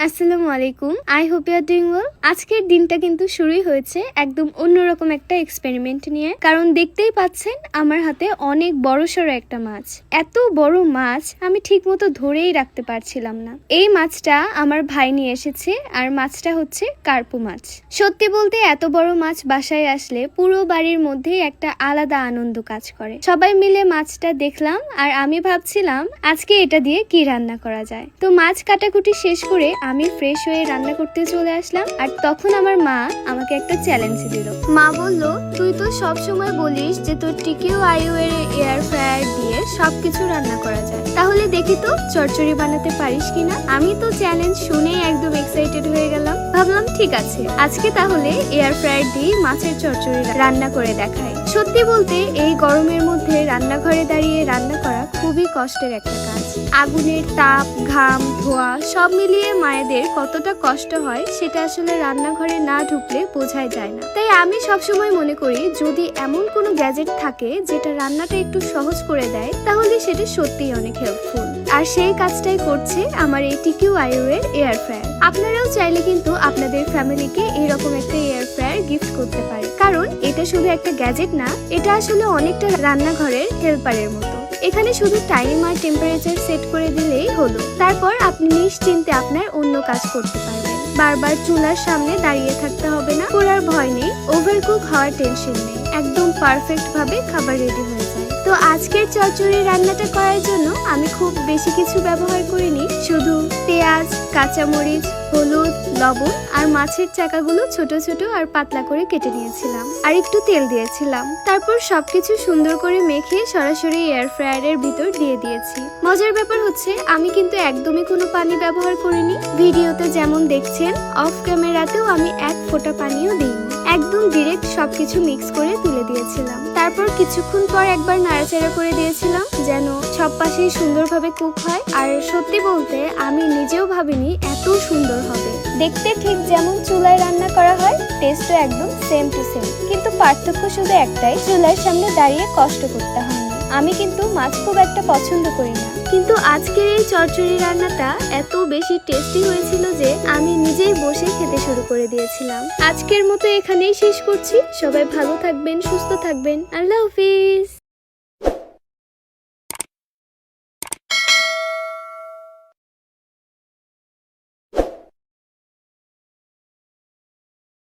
আসসালামু আলাইকুম। I hope you are doing well. আজকের দিনটা কিন্তু শুরুই হয়েছে একদম অন্যরকম একটা এক্সপেরিমেন্ট নিয়ে। কারণ দেখতেই পাচ্ছেন আমার হাতে অনেক বড়সড় একটা মাছ। এত বড় মাছ আমি ঠিকমতো ধরেই রাখতে পারছিলাম না। এই মাছটা আমার ভাই নিয়ে এসেছে, আর মাছটা হচ্ছে কার্পু মাছ। সত্যি বলতে এত বড় মাছ বাসায় আসলে পুরো বাড়ির মধ্যেই একটা আলাদা আনন্দ কাজ করে। সবাই মিলে মাছটা দেখলাম আর আমি ভাবছিলাম আজকে এটা দিয়ে কি রান্না করা যায়। তো মাছ কাটাকুটি শেষ করে আমি ফ্রেশ হয়ে রান্না করতে চলে আসলাম। আর তখন আমার মা আমাকে একটা চ্যালেঞ্জ দিল। মা বলল, তুই তো সব সময় বলিস যে তোর টিকিউ আইও এর এয়ার ফ্রায়ার দিয়ে সবকিছু রান্না করা যায়, তাহলে দেখি তো চচ্চড়ি বানাতে পারিস কিনা। আমি তো চ্যালেঞ্জ শুনেই একদম এক্সাইটেড হয়ে গেলাম। ভাবলাম ঠিক আছে, আজকে তাহলে এয়ার ফ্রায়ার দিয়ে মাছের চচ্চড়ি রান্না করে দেখাই। সত্যি বলতে এই গরমের মধ্যে রান্নাঘরে দাঁড়িয়ে রান্না করা খুবই কষ্টের একটা কাজ। আগুনের তাপ, ঘাম, ধোয়া সব মিলিয়ে মায়েদের কতটা কষ্ট হয় সেটা আসলে রান্নাঘরে না ঢুকলে বোঝাই যায় না। তাই আমি সবসময় মনে করি যদি এমন কোনো গ্যাজেট থাকে যেটা রান্নাটা একটু সহজ করে দেয়, তাহলে সেটা সত্যিই অনেক হেল্পফুল। আর সেই কাজটাই করছে আমার এই টিকিউ আইও এর এয়ার ফ্রায়ার। আপনারাও চাইলে কিন্তু আপনাদের ফ্যামিলিকে এরকম একটা এয়ার ফ্রায়ার গিফট করতে পারেন, কারণ এটা শুধু একটা গ্যাজেট না, এটা আসলে অনেকটা রান্নাঘরের হেল্পারের মতো। এখানে শুধু টাইম আর টেম্পারেচার সেট করে দিলেই হলো। তারপর আপনি নিশ্চিন্তে আপনার অন্য কাজ করতে পারবেন। বারবার চুলার সামনে দাঁড়িয়ে থাকতে হবে না, পোড়ার ভয় নেই, ওভারকুক হওয়ার টেনশন নেই। একদম পারফেক্ট ভাবে খাবার রেডি হয়ে যায়। তো আজকের চচ্চড়ি রান্নাটা করার জন্য আমি খুব বেশি কিছু ব্যবহার করিনি, শুধু পেঁয়াজ, কাঁচামরিচ, হলুদ, লবণ আর মাছের চাকাগুলো ছোট ছোট আর পাতলা করে কেটে নিয়েছিলাম, আর একটু তেল দিয়েছিলাম। তারপর সবকিছু সুন্দর করে মেখে সরাসরি এয়ার ফ্রায়ারের ভিতর দিয়ে দিয়েছি। মজার ব্যাপার হচ্ছে আমি কিন্তু একদমই কোনো পানি ব্যবহার করিনি। ভিডিওতে যেমন দেখছেন, অফ ক্যামেরাতেও আমি এক ফোঁটা পানিও দিইনি। একদম ডিরেক্ট সবকিছু মিক্স করে তুলে দিয়েছিলাম। তারপর কিছুক্ষণ পর একবার নাড়াচাড়া করে দিয়েছিলাম যেন সব পাশেই সুন্দরভাবে কুক হয়। আর সত্যি বলতে আমি নিজেও ভাবিনি এত সুন্দর হবে। দেখতে ঠিক যেমন চুলায় রান্না করা হয়, টেস্টও একদম সেম টু সেম। কিন্তু পার্থক্য শুধু একটাই, চুলার সামনে দাঁড়িয়ে কষ্ট করতে হয়নি। আমি কিন্তু মাছ খুব একটা পছন্দ করি না, কিন্তু আজকের এই চচ্চড়ি রান্নাটা এত বেশি টেস্টি হয়েছিল যে আমি নিজেই বসে খেতে শুরু করে দিয়েছিলাম। আজকের মতো এখানেই শেষ করছি। সবাই ভালো থাকবেন, সুস্থ থাকবেন। আল্লাহ হাফিজ।